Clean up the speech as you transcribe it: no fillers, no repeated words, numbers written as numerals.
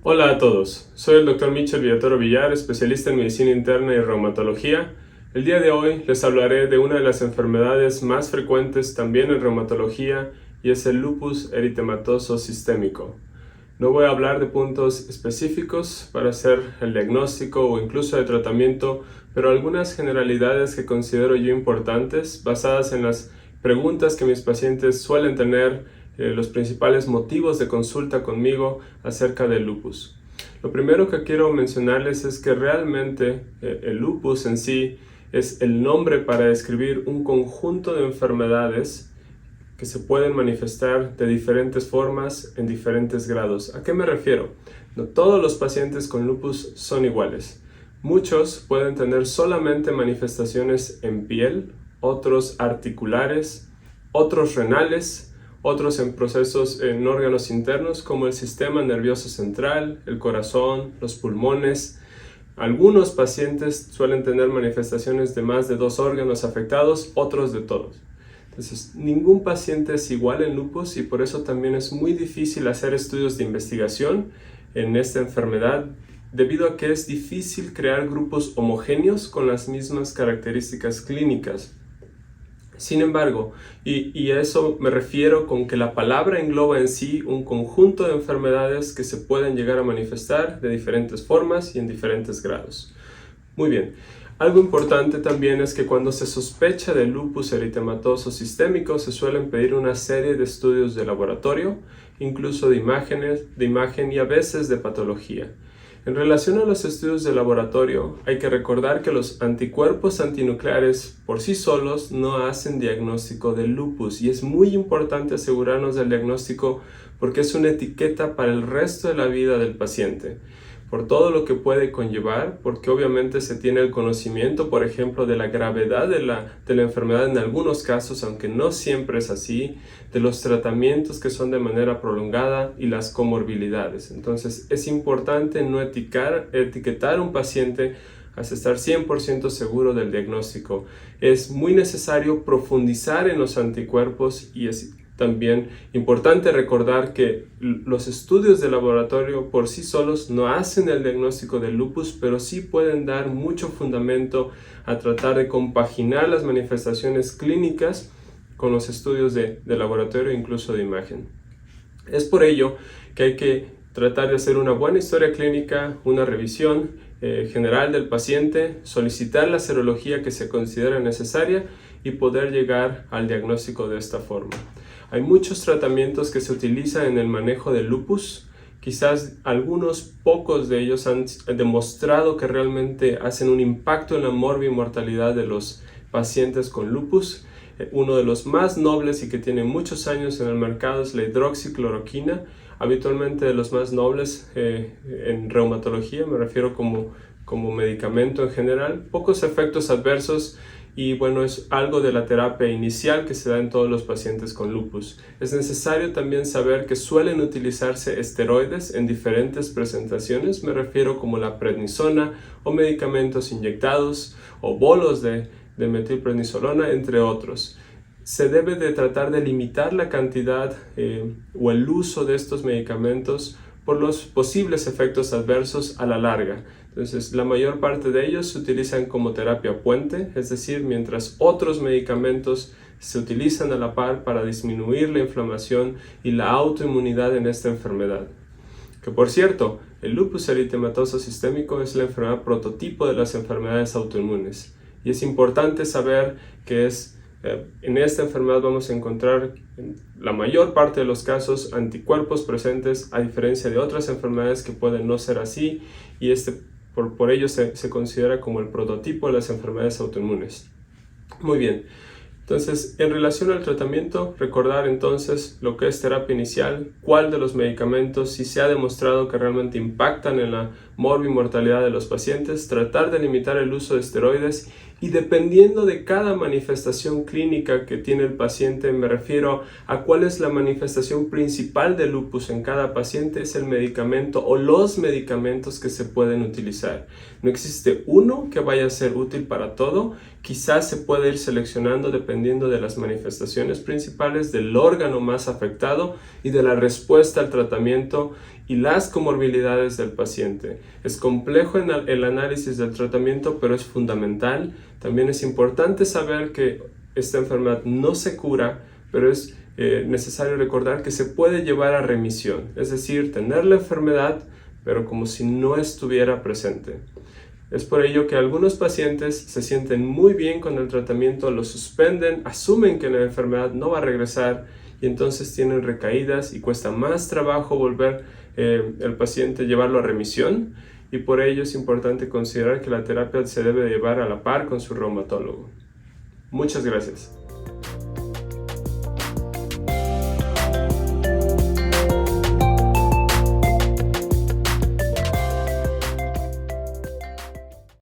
Hola a todos, soy el Dr. Michel Villatoro Villar, especialista en medicina interna y reumatología. El día de hoy les hablaré de una de las enfermedades más frecuentes también en reumatología y es el lupus eritematoso sistémico. No voy a hablar de puntos específicos para hacer el diagnóstico o incluso de tratamiento, pero algunas generalidades que considero yo importantes basadas en las preguntas que mis pacientes suelen tener, los principales motivos de consulta conmigo acerca del lupus. Lo primero que quiero mencionarles es que realmente el lupus en sí es el nombre para describir un conjunto de enfermedades que se pueden manifestar de diferentes formas en diferentes grados. ¿A qué me refiero? No todos los pacientes con lupus son iguales. Muchos pueden tener solamente manifestaciones en piel, otros articulares, otros renales, otros en procesos en órganos internos como el sistema nervioso central, el corazón, los pulmones. Algunos pacientes suelen tener manifestaciones de más de 2 órganos afectados, otros de todos. Entonces, ningún paciente es igual en lupus y por eso también es muy difícil hacer estudios de investigación en esta enfermedad, debido a que es difícil crear grupos homogéneos con las mismas características clínicas. Sin embargo, y a eso me refiero con que la palabra engloba en sí un conjunto de enfermedades que se pueden llegar a manifestar de diferentes formas y en diferentes grados. Muy bien, algo importante también es que cuando se sospecha de lupus eritematoso sistémico se suelen pedir una serie de estudios de laboratorio, incluso de imagen y a veces de patología. En relación a los estudios de laboratorio, hay que recordar que los anticuerpos antinucleares por sí solos no hacen diagnóstico de lupus y es muy importante asegurarnos del diagnóstico porque es una etiqueta para el resto de la vida del paciente. Por todo lo que puede conllevar, porque obviamente se tiene el conocimiento, por ejemplo, de la gravedad de la enfermedad en algunos casos, aunque no siempre es así, de los tratamientos que son de manera prolongada y las comorbilidades. Entonces, es importante no etiquetar a un paciente hasta estar 100% seguro del diagnóstico. Es muy necesario profundizar en los anticuerpos y es también importante recordar que los estudios de laboratorio por sí solos no hacen el diagnóstico del lupus, pero sí pueden dar mucho fundamento a tratar de compaginar las manifestaciones clínicas con los estudios de laboratorio e incluso de imagen. Es por ello que hay que tratar de hacer una buena historia clínica, una revisión general del paciente, solicitar la serología que se considera necesaria y poder llegar al diagnóstico de esta forma. Hay muchos tratamientos que se utilizan en el manejo del lupus. Quizás algunos pocos de ellos han demostrado que realmente hacen un impacto en la morbimortalidad de los pacientes con lupus. Uno de los más nobles y que tiene muchos años en el mercado es la hidroxicloroquina, habitualmente de los más nobles en reumatología, me refiero como medicamento en general. Pocos efectos adversos y bueno, es algo de la terapia inicial que se da en todos los pacientes con lupus. Es necesario también saber que suelen utilizarse esteroides en diferentes presentaciones, me refiero como la prednisona o medicamentos inyectados o bolos de metilprednisolona, entre otros. Se debe de tratar de limitar la cantidad o el uso de estos medicamentos por los posibles efectos adversos a la larga. Entonces, la mayor parte de ellos se utilizan como terapia puente, es decir, mientras otros medicamentos se utilizan a la par para disminuir la inflamación y la autoinmunidad en esta enfermedad. Que por cierto, el lupus eritematoso sistémico es la enfermedad prototipo de las enfermedades autoinmunes. Y es importante saber que en esta enfermedad vamos a encontrar en la mayor parte de los casos anticuerpos presentes, a diferencia de otras enfermedades que pueden no ser así, y por ello se considera como el prototipo de las enfermedades autoinmunes. Muy bien, entonces en relación al tratamiento, recordar entonces lo que es terapia inicial, cuál de los medicamentos si se ha demostrado que realmente impactan en la morbimortalidad de los pacientes, tratar de limitar el uso de esteroides y dependiendo de cada manifestación clínica que tiene el paciente, me refiero a cuál es la manifestación principal de lupus en cada paciente, es el medicamento o los medicamentos que se pueden utilizar. No existe uno que vaya a ser útil para todo, quizás se puede ir seleccionando dependiendo de las manifestaciones principales del órgano más afectado y de la respuesta al tratamiento y las comorbilidades del paciente. Es complejo en el análisis del tratamiento, pero es fundamental. También es importante saber que esta enfermedad no se cura, pero es necesario recordar que se puede llevar a remisión, es decir, tener la enfermedad, pero como si no estuviera presente. Es por ello que algunos pacientes se sienten muy bien con el tratamiento, lo suspenden, asumen que la enfermedad no va a regresar y entonces tienen recaídas y cuesta más trabajo volver el paciente, llevarlo a remisión, y por ello es importante considerar que la terapia se debe llevar a la par con su reumatólogo. Muchas gracias.